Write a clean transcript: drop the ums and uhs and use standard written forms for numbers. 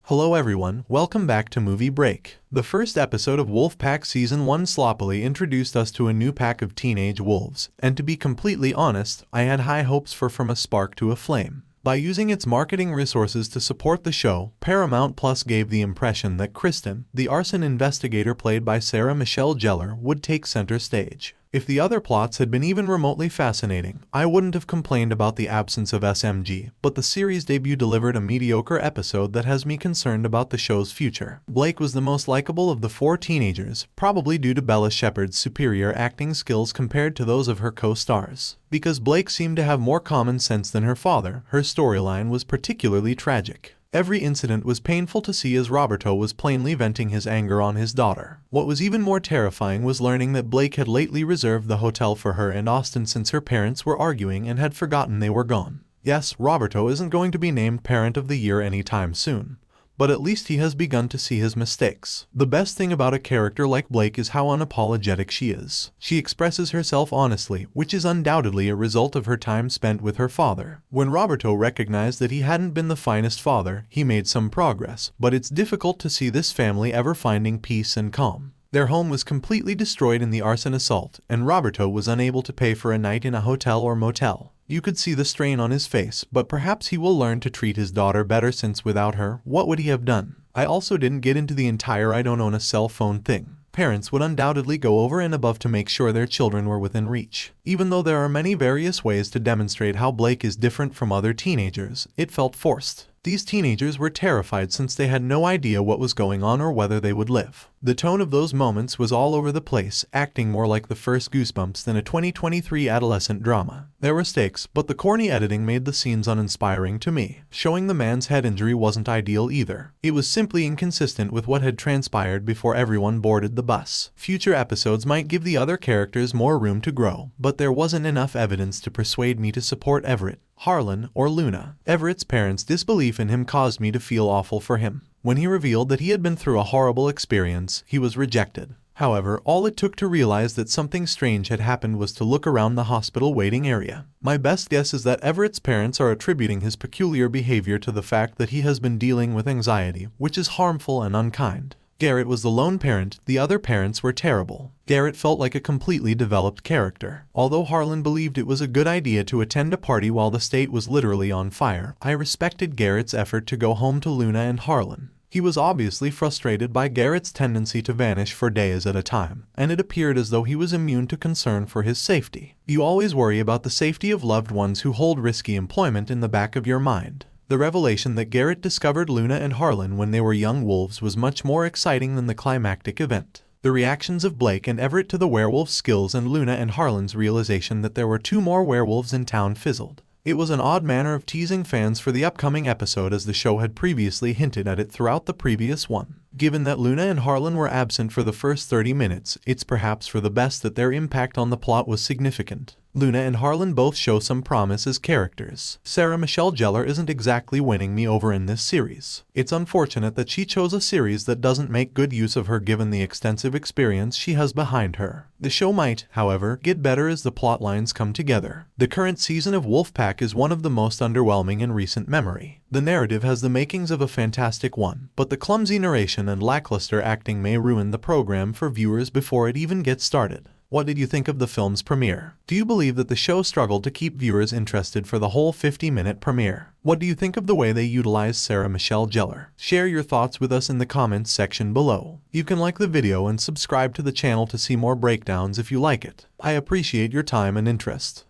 Hello everyone, welcome back to Movie Break. The first episode of Wolfpack Season 1 sloppily introduced us to a new pack of teenage wolves, and to be completely honest, I had high hopes for From a Spark to a Flame. By using its marketing resources to support the show, Paramount Plus gave the impression that Kristen, the arson investigator played by Sarah Michelle Gellar, would take center stage. If the other plots had been even remotely fascinating, I wouldn't have complained about the absence of SMG, but the series debut delivered a mediocre episode that has me concerned about the show's future. Blake was the most likable of the four teenagers, probably due to Bella Shepard's superior acting skills compared to those of her co-stars. Because Blake seemed to have more common sense than her father, her storyline was particularly tragic. Every incident was painful to see as Roberto was plainly venting his anger on his daughter. What was even more terrifying was learning that Blake had lately reserved the hotel for her and Austin since her parents were arguing and had forgotten they were gone. Yes, Roberto isn't going to be named Parent of the Year anytime soon, but at least he has begun to see his mistakes. The best thing about a character like Blake is how unapologetic she is. She expresses herself honestly, which is undoubtedly a result of her time spent with her father. When Roberto recognized that he hadn't been the finest father, he made some progress, but it's difficult to see this family ever finding peace and calm. Their home was completely destroyed in the arson assault, and Roberto was unable to pay for a night in a hotel or motel. You could see the strain on his face, but perhaps he will learn to treat his daughter better since without her, what would he have done? I also didn't get into the entire I don't own a cell phone thing. Parents would undoubtedly go over and above to make sure their children were within reach. Even though there are many various ways to demonstrate how Blake is different from other teenagers, it felt forced. These teenagers were terrified since they had no idea what was going on or whether they would live. The tone of those moments was all over the place, acting more like the first Goosebumps than a 2023 adolescent drama. There were stakes, but the corny editing made the scenes uninspiring to me. Showing the man's head injury wasn't ideal either. It was simply inconsistent with what had transpired before everyone boarded the bus. Future episodes might give the other characters more room to grow, but there wasn't enough evidence to persuade me to support Everett, Harlan, or Luna. Everett's parents' disbelief in him caused me to feel awful for him. When he revealed that he had been through a horrible experience, he was rejected. However, all it took to realize that something strange had happened was to look around the hospital waiting area. My best guess is that Everett's parents are attributing his peculiar behavior to the fact that he has been dealing with anxiety, which is harmful and unkind. Garrett was the lone parent, the other parents were terrible. Garrett felt like a completely developed character. Although Harlan believed it was a good idea to attend a party while the state was literally on fire, I respected Garrett's effort to go home to Luna and Harlan. He was obviously frustrated by Garrett's tendency to vanish for days at a time, and it appeared as though he was immune to concern for his safety. You always worry about the safety of loved ones who hold risky employment in the back of your mind. The revelation that Garrett discovered Luna and Harlan when they were young wolves was much more exciting than the climactic event. The reactions of Blake and Everett to the werewolf skills and Luna and Harlan's realization that there were two more werewolves in town fizzled. It was an odd manner of teasing fans for the upcoming episode as the show had previously hinted at it throughout the previous one. Given that Luna and Harlan were absent for the first 30 minutes, it's perhaps for the best that their impact on the plot was significant. Luna and Harlan both show some promise as characters. Sarah Michelle Gellar isn't exactly winning me over in this series. It's unfortunate that she chose a series that doesn't make good use of her given the extensive experience she has behind her. The show might, however, get better as the plot lines come together. The current season of Wolfpack is one of the most underwhelming in recent memory. The narrative has the makings of a fantastic one, but the clumsy narration and lackluster acting may ruin the program for viewers before it even gets started. What did you think of the film's premiere? Do you believe that the show struggled to keep viewers interested for the whole 50-minute premiere? What do you think of the way they utilized Sarah Michelle Gellar? Share your thoughts with us in the comments section below. You can like the video and subscribe to the channel to see more breakdowns if you like it. I appreciate your time and interest.